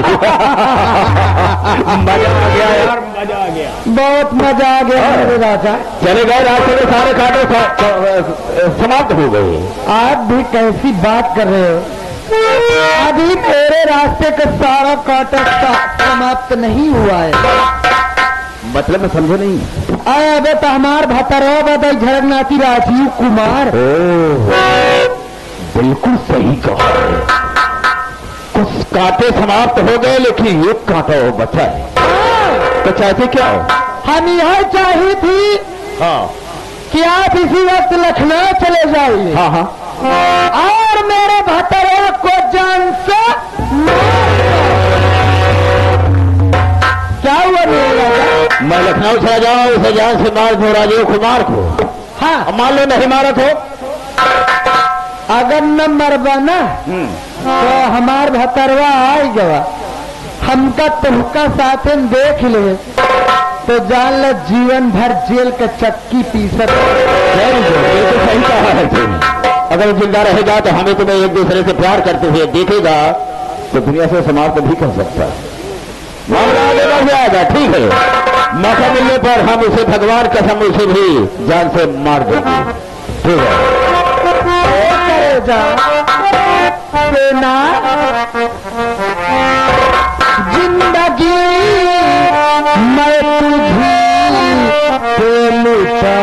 मजा आ गया यार, मजा आ गया, बहुत मजा आ गया मेरे राजा। चले गए रास्ते में सारे कांटे समाप्त हो गए। आप भी कैसी बात कर रहे हो? अभी मेरे रास्ते का सारा कांटा समाप्त नहीं हुआ है। मतलब मैं समझे नहीं। अबे तो हमार भतरवा बदल झरनाती राजीव कुमार। बिल्कुल सही कहा है। कुछ कांटे समाप्त हो गए लेकिन एक कांटा वो बचा है। तो चाहते क्या हो? हम यह चाही थी हाँ कि आप इसी वक्त लखनऊ चले जाइए। हाँ हाँ, और मेरे भतरवा को जान से क्या हुआ मेरे राजा? मैं लखनऊ चला जाऊँ, उसे जान से मार दूं राजीव कुमार को। हाँ, मान लो नहीं मारा तो अगर न मरबा ना तो हमार भतरवा आई गवा, हमका तुमका साथ में देख ले तो जान ल जीवन भर जेल का चक्की पीसत। ये तो सही कहा है तुमने। अगर जिंदा रहेगा तो हमें तुम्हें एक दूसरे से प्यार करते हुए देखेगा तो दुनिया से समाप्त भी कर सकता है। मामला आगे बढ़ जाएगा। ठीक है, मौका मिलने पर हम उसे भगवान कसम उसे भी जान से मार देंगे। ठीक है सेना जिंदगी मैं तुझी से लुटा।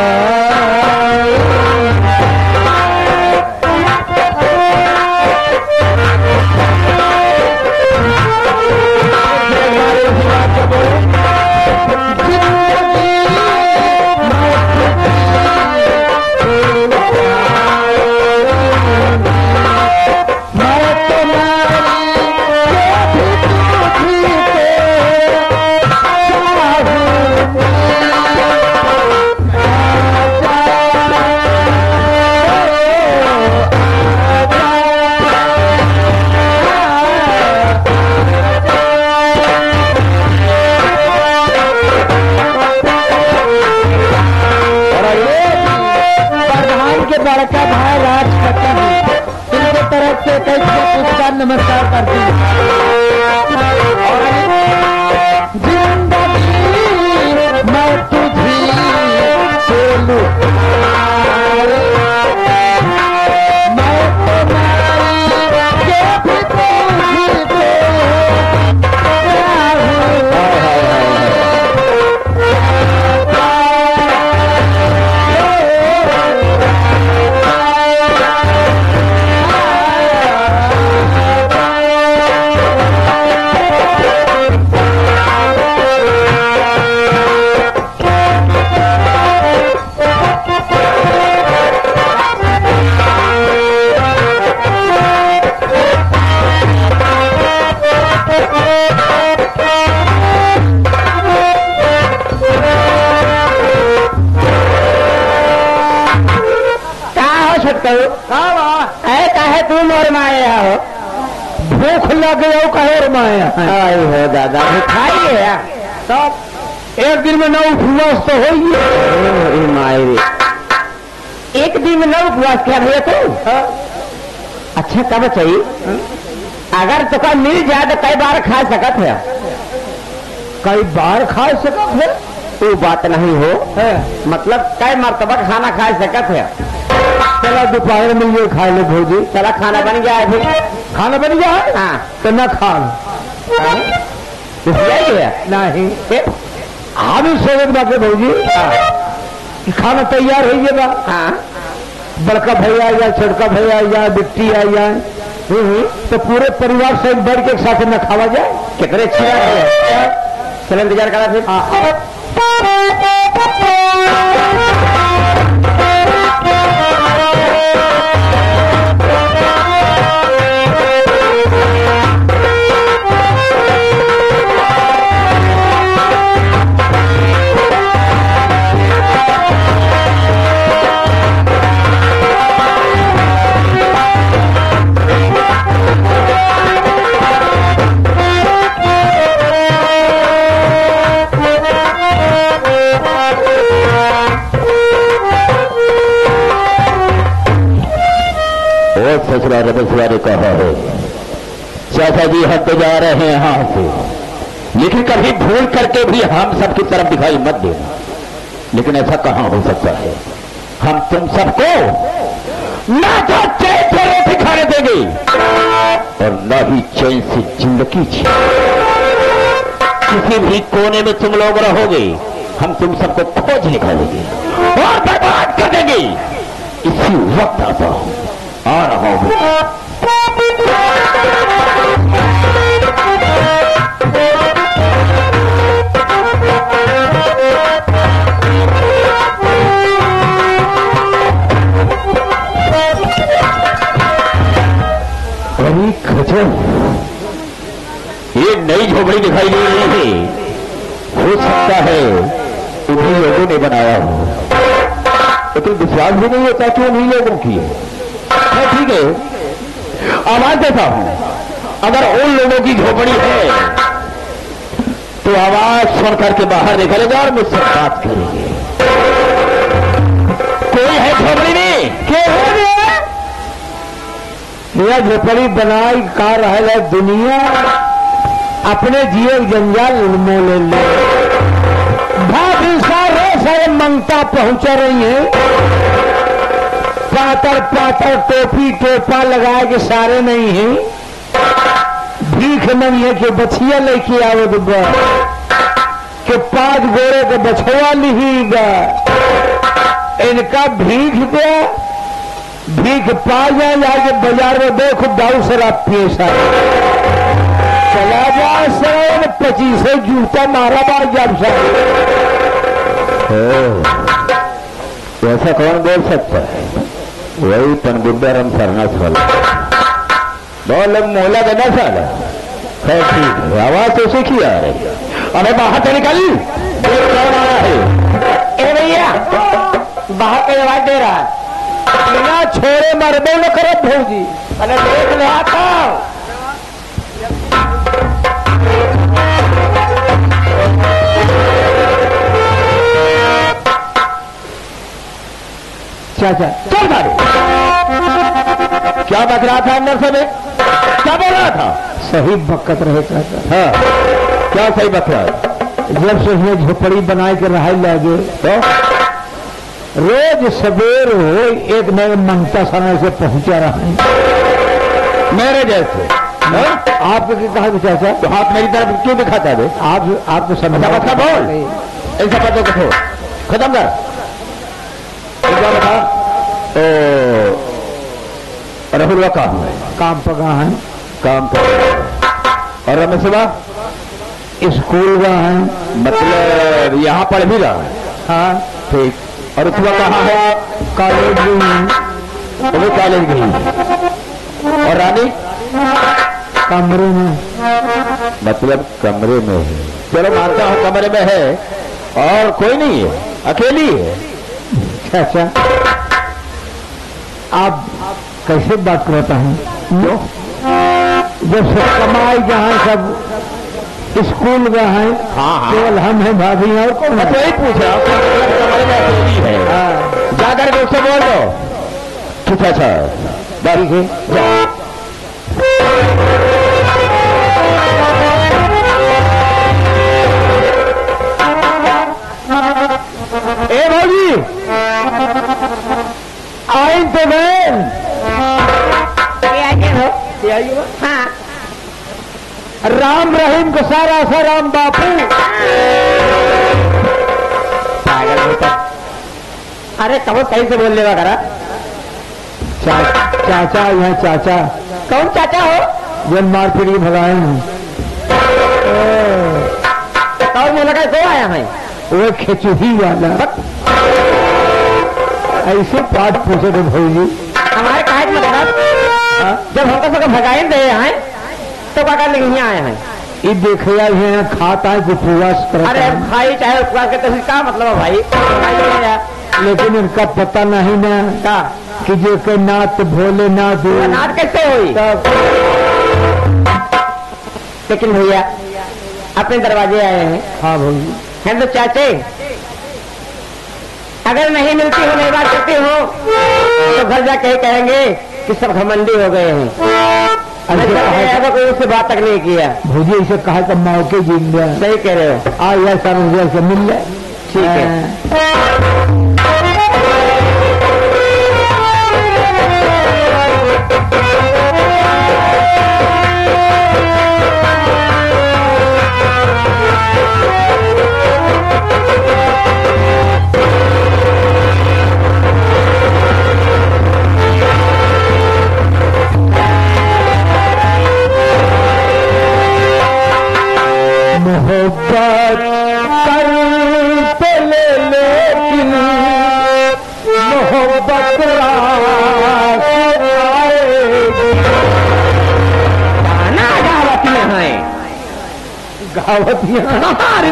बड़का भाई राज इनके तरफ से कई पुरस्कार नमस्कार करती जिंदगी मैं तुझी से लूटा। कहे तुम और माया हो? भूख लग गया कहे माया आई हो दादा खाइए तब एक दिन में 9 उपवास तो हो ही माए। एक दिन में 9 उपवास क्या भैया तू? अच्छा कब चाहिए? अगर तो का मिल जाए तो कई बार खा सकत है। कई बार खा सकत है? वो बात नहीं हो मतलब कई मरतबा खाना खा सकत है। चला दोपहर में ये खा लो भौजी। चला खाना बन गया है फिर। खाना बन गया है? हाँ तो न खा नहीं हम सोच बात भौजी खाना तैयार हो गया। हाँ बड़का भैया या छोटका भैया या बिट्टी आ जाए तो पूरे परिवार से बढ़ के एक साथ न खावा जाए कितने अच्छी बात है। चलो इंतजार करा फिर। ससुरा ने कहा है चाचा जी हम तो जा रहे हैं यहां से, लेकिन कभी भूल करके भी हम सबकी तरफ दिखाई मत देना। लेकिन ऐसा कहां हो सकता है, हम तुम सबको ना तो चैन से रोटी खाने देंगे और ना ही चैन से जिंदगी जी। किसी भी कोने में तुम लोग रहोगे, हम तुम सबको खोज निकालेंगे और बर्बाद कर देंगे। इसी वक्त आता हूं, आ रहा हूं। ये नई झोपड़ी दिखाई दे रही है, हो सकता है उन्हीं लोगों ने बनाया हो, लेकिन विश्वास भी नहीं होता कि उन्हीं लोगों की है। ठीक है, आवाज देता हूं, अगर उन लोगों की झोपड़ी है तो आवाज सुन करके बाहर निकलेगा और मुझसे बात करेंगे। कोई है झोपड़ी में? क्या है यह झोपड़ी बनाई का रहा दुनिया अपने जिये जंजाल मोले ले भाभी सारे मंगता पहुंच रही है। पातर पातर टोपी टोपा लगाए के सारे नहीं है, भीख नहीं है कि बछिया लेके आवे के 5 गोरे के बछवा लिहीगा। इनका भीख दे, भीख पा जाए जाके बाजार में देखो दाऊ शराब पिए सारे चला जाए सर 25 जूता मारा बार जब सर। ऐसा कौन बोल सकता है? वही पनगुड्डाराम सरनाथ वाला, 2 लोग मोहला देना साला। खैर ठीक है, आवाज तो उसे की आ रही है। अरे बाहर से निकल, कौन आया है? ए भैया बाहर की आवाज दे रहा है, बिना छोड़े मरबे न करो भौजी। अरे देख ले आता चाचा चल मारे। क्या बक रहा था अंदर से? मैं क्या बोल रहा था? सही बकत रहे चाचा। हाँ, क्या सही बक रहा है? जब से उसने झोपड़ी बनाए के रहा लगे तो रोज सवेर हो एक नए मंगता समय से पहुंचा रहा है मेरे जैसे। आपको क्या कहा चाचा? तो हाथ मेरी तरफ क्यों दिखाता है? आपको समझा बता बोल, इन सब बातों को छोड़, खत्म कर। क्या बता? तो राहुल का काम है, काम पका है, काम पर। और रमेश स्कूल का है, मतलब यहाँ पढ़ भी रहा है। हाँ ठीक। और उसका कहाँ है? कॉलेज भी है, वो कॉलेज गई। और रानी कमरे में, मतलब कमरे में है। चलो मानता हूँ कमरे में है, और कोई नहीं है, अकेली है। चाचा आप कैसे बात करता है? क्यों? जब सब कमाई जहाँ सब स्कूल का है, हाँ। केवल हम हैं, भाभी हैं, और कौन मैं तो है? यही पूछ रहा हूँ, कमरे में अकेली है। जाकर के उससे बोल दो। ठीक है सर, ठीक है, जाओ। ए भाजी आई तो बहन हाँ। राम रहीम को सारा सा राम बापू। अरे कब कहीं से बोल लेगा करा? चाचा यहाँ चाचा। कौन चाचा हो? जन मार पीड़ी भगाए हैं। कौन में लगा तो आया है? वो खिचड़ी वाला। ऐसे बात पूछे तो भौजी हमारे काहे मतलब जब हमको सबको भगाए दे हैं तो क्या करने यहाँ आए हैं? ये देखिए यहाँ खाता है कि उपवास करता है। अरे भाई चाहे उपवास के तो क्या मतलब है भाई? लेकिन इनका पता नहीं ना का कि जो के नाथ भोले नाथ नाथ कैसे हुई। लेकिन भैया अपने दरवाजे आए हैं। हाँ भौजी हैं तो चाचे, अगर नहीं मिलती हो, नहीं बात करती हो तो घर जाके कहेंगे कि सब घमंडी हो गए हैं। कोई उससे बात तक नहीं किया। मुझे इसे कहा कि मौके जीत गया। सही कह रहे हो। आ यार सर से मिल जाए। ठीक है। मोहब्बत करते ले लेकिन मोहब्बत रास आएगी। गाना गावतियां हैं, गावतियां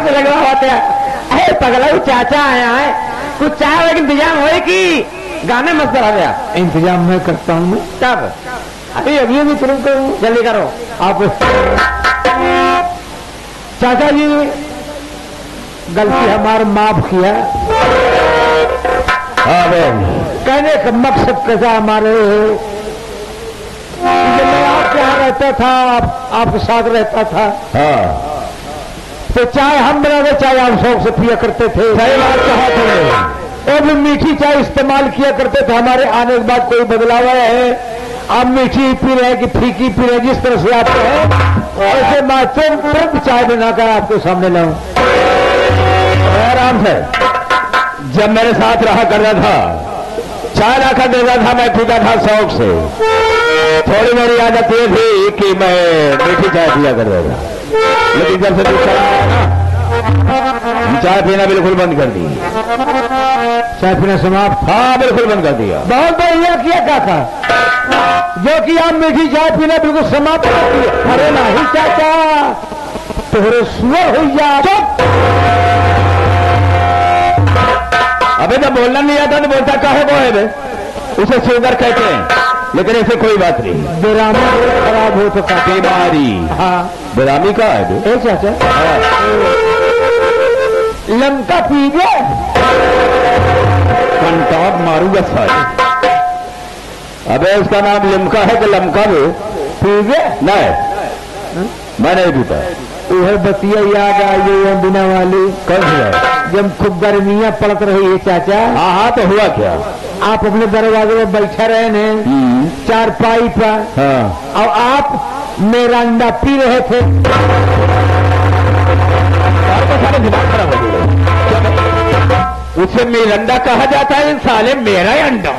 तो लगवाते हैं। अरे पगला चाचा आया है, कुछ चाय लेकिन इंतजाम हो कि गाने मस्त आ गया। इंतजाम मैं करता हूँ। मैं तब अभी तुरंत करूँ। जल्दी करो आप। चाचा जी गलती हमारा माफ किया। कहने का मकसद कैसा हमारे, मैं आपके यहाँ रहता था, आपके साथ रहता था। तो चाय हम बनाते, चाय आप शौक से पिया करते थे। सही बात कहा थे। और भी मीठी चाय इस्तेमाल किया करते थे। हमारे आने के बाद कोई बदलाव है? आप मीठी पी रहे कि फीकी पी रहे, जिस तरह से आप हैं ऐसे मैं तुरंत चाय बनाकर आपके सामने लाऊं। आराम से। जब मेरे साथ रहा करता था, चाय लाकर देता था, मैं पीता था शौक से। थोड़ी मेरी आदत ये थी कि मैं मीठी चाय पिया करता था। लेकिन जब से तू चला आया ना, चाय पीना बिल्कुल बंद कर दी। चाय पीना समाप्त? हाँ, बिल्कुल बंद कर दिया। बहुत बढ़िया किया काका, जो कि आप मीठी चाय पीना बिल्कुल समाप्त कर दिया। अरे नहीं चाचा, तोहरे सुअर हो जा। अबे जब बोलना नहीं आता तो बोलता काहे को है बे? उसे शुगर कहते हैं, लेकिन ऐसे कोई बात नहीं। बेरामी खराब हो तो बीमारी। हाँ, बेरामी का है बे? चाचा लंका पी गए, कंटाप मारूंगा सारे। अबे उसका नाम लिमका है कि लमका भी? पी गए? नहीं, मैं नहीं पीता। वह बतिया याद आई है बिना वाली। कब हुआ? जब खूब गर्मियां पड़त रही है चाचा। हाँ हाँ, तो हुआ क्या? आप अपने दरवाजे में बैठा रहे हैं चारपाई पर। हाँ। और आप मेरा अंडा पी रहे थे। सारे दिमाग खराब हो गया। उसे मिरंडा कहा जाता है साले, मेरा अंडा।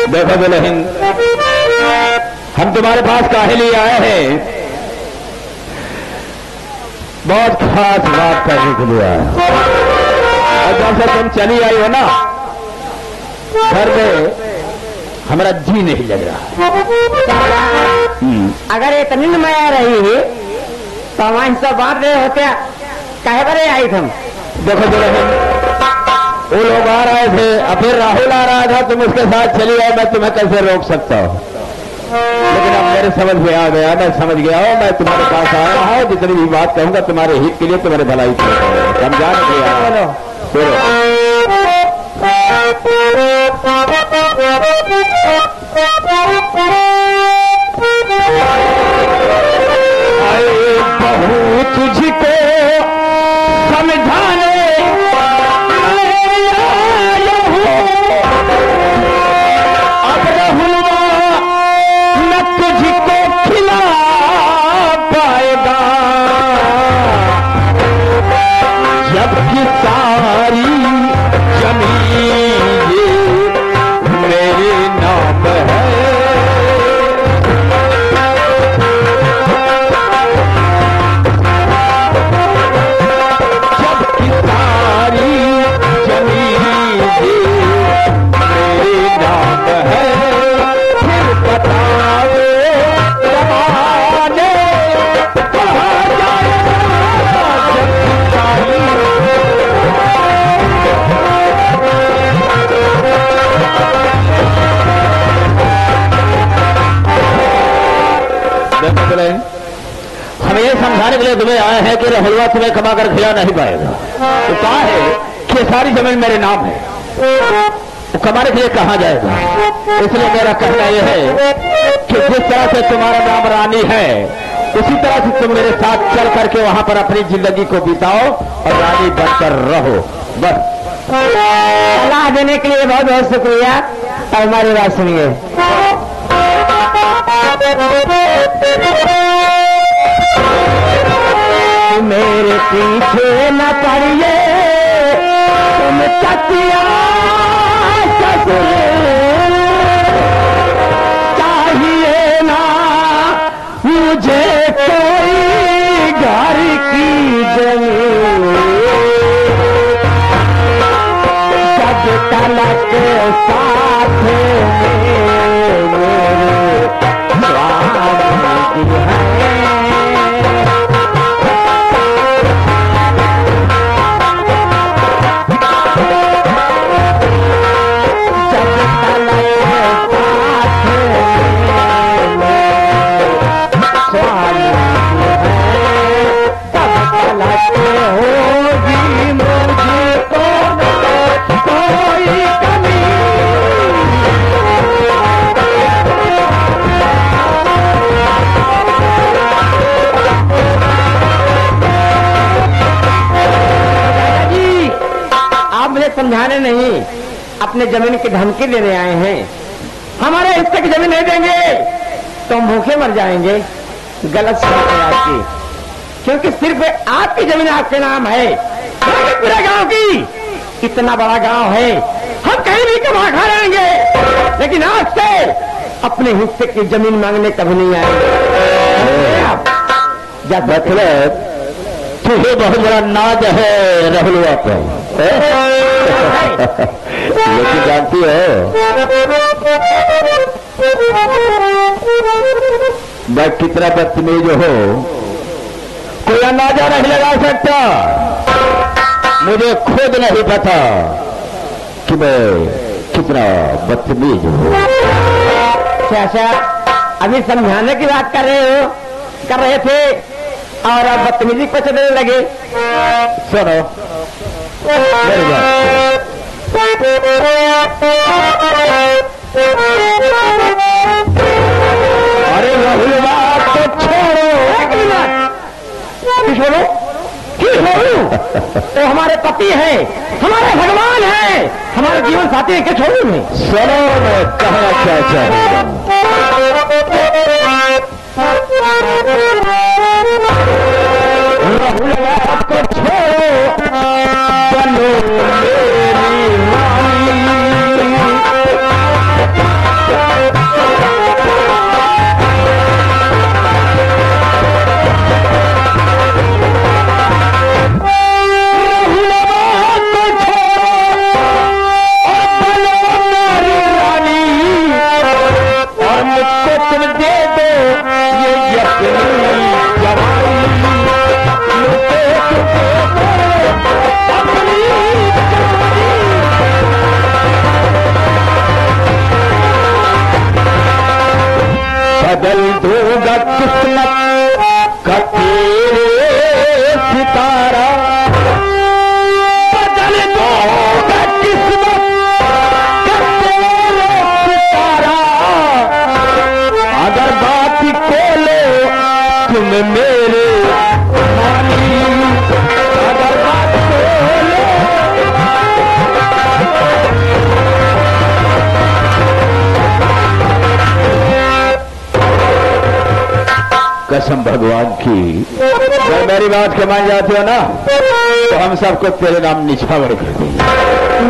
देखो दुल्हन, हम तुम्हारे पास काहे लिए आए हैं? बहुत खास बात करने के लिए आए। और जब से तुम चली आई हो ना, घर में हमारा जी नहीं लग रहा। अगर इतनी माया रही है तो हमारे सब बात रहे होते, कहे बड़े आई तुम? देखो दुल्हन, वो लोग आ रहे थे, अब फिर राहुल आ रहा था, तुम उसके साथ चली आई, मैं तुम्हें कैसे रोक सकता हूँ? लेकिन अब मेरे समझ में आ गया, मैं समझ गया हूँ, मैं तुम्हारे पास आया हूँ। जितनी भी बात कहूंगा तुम्हारे हित के लिए, तुम्हारे भलाई के लिए। समझा नहीं आया? बहू तुझको समझाने अब रहूंगा न तुझको खिला पाएगा, जबकि सारी जमीन ये मेरे नाम है। हम ये समझाने के लिए तुम्हें आए हैं कि रहुलवा तुम्हें कमा कर खिला नहीं पाएगा। तो कहा है कि सारी जमीन मेरे नाम है, वो कमाने के लिए कहाँ जाएगा। इसलिए मेरा कहना यह है कि जिस तरह से तुम्हारा नाम रानी है, उसी तरह से तुम मेरे साथ चल करके वहां पर अपनी जिंदगी को बिताओ और रानी बनकर रहो। बस सलाह देने के लिए बहुत बहुत शुक्रिया। और हमारी बात सुनिए। मेरे पीछे न पड़िए तुम चकिया ससुर, चाहिए ना मुझे कोई घर की जमीन, जब तलक साथ मेरे स्वामी है। समझाने नहीं, अपने जमीन की धमकी देने आए हैं। हमारे हिस्से की जमीन नहीं देंगे तो हम भूखे मर जाएंगे। गलत सोच है आपकी, क्योंकि सिर्फ आपकी जमीन आपके नाम है, पूरे गांव की। इतना बड़ा गांव है, हम कहीं भी कमा खा लेंगे, लेकिन आज से अपने हिस्से की जमीन मांगने कभी नहीं आएंगे। आप मतलब तुझे बहुत बड़ा नाज है रहुलवा पर, लेकिन जानती हो मैं कितना बदतमीज हो, कोई अंदाजा नहीं लगा सकता। मुझे खुद नहीं पता कि मैं कितना बदतमीज हूँ। चाचा अभी समझाने की बात कर रहे थे और अब बदतमीजी पर चलने लगे। सुनो मेरी बात, अरे राहुल बात तो छोड़ो, छोड़ो तो हमारे पति हैं, हमारे भगवान हैं, हमारे जीवन साथी है, क्या छोड़ू मैं? सुनो मैं कहना क्या चाहूँगा, राहुल बात तो छोड़ो, बनो मेरी रानी। बदल दूंगा किस्मत का तेरे सितारा, बदल दूंगा किस्मत का तेरे सितारा, अगर बात खोलो तुम मेरे रानी, अगर बात खोलो। कसम भगवान की, जब मेरी बात के मान जाते हो ना तो हम सबको तेरे नाम निछावर कर देंगे।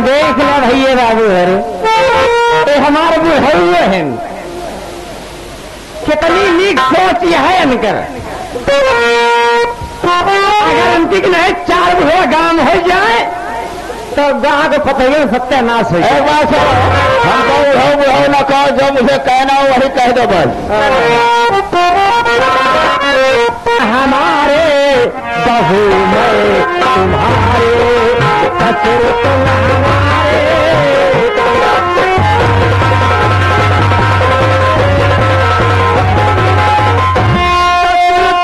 देख लो भैया बाबू हर ये हमारे भी हुए हैं, कितनी नीक सोच यह है इनकर। अगर अंतिक नहीं 4 बुढ़वा गांव हो जाए तो गांव को पता ही सत्यानाश हो जाए। हमको उड़ाओ ना कहो, जो मुझे कहना हो वही कह दो बस। हमारे बहू में तुम्हारे ससुर तुम हमारे,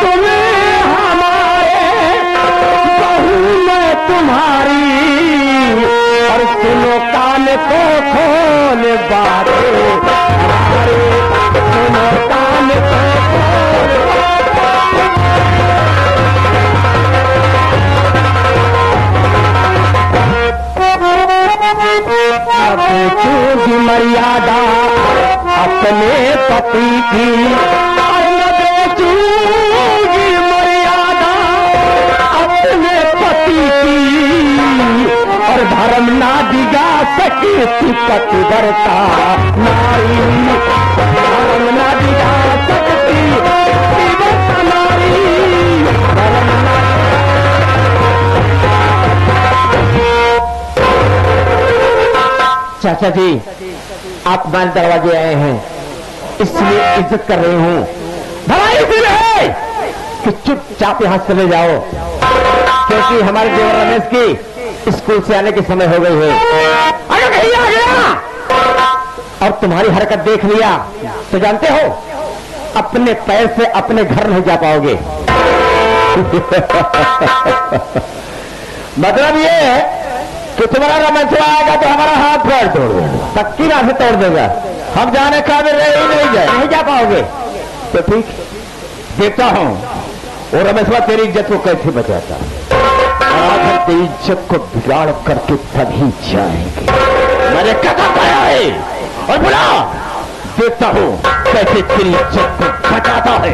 तुम्हें हमारे बहू में तुम्हारी, बातें हमारे सुनो कान की मर्यादा अपने पति की मर्यादा अपने पति की और धर्म ना दिगा सके पतिव्रता नारी धर्म ना दिगा सकती पतिव्रता नारी धर्म ना चाचा जी आप हमारे दरवाजे आए हैं इसलिए इज्जत कर रही हूं भला इसलिए है कि चुपचाप यहां चले जाओ क्योंकि हमारे देवर रमेश की स्कूल से आने के समय हो गई है। अरे कहीं आ गया और तुम्हारी हरकत देख लिया तो जानते हो अपने पैर से अपने घर नहीं जा पाओगे। मतलब ये है कि तुम्हारा रमेश आएगा तो हमारा हाथ पैर तोड़ देगा पक्की राह से तोड़ देगा हम जाने काबिल नहीं जा पाओगे। तो ठीक देखता हूं और रमेशवा तेरी इज्जत को कैसे बचाता और तेरी इज्जत को बिगाड़ करके तभी जाएंगे। मैंने कदम पाया है और बोला देखता हूं कैसे तेरी इज्जत को बचाता है।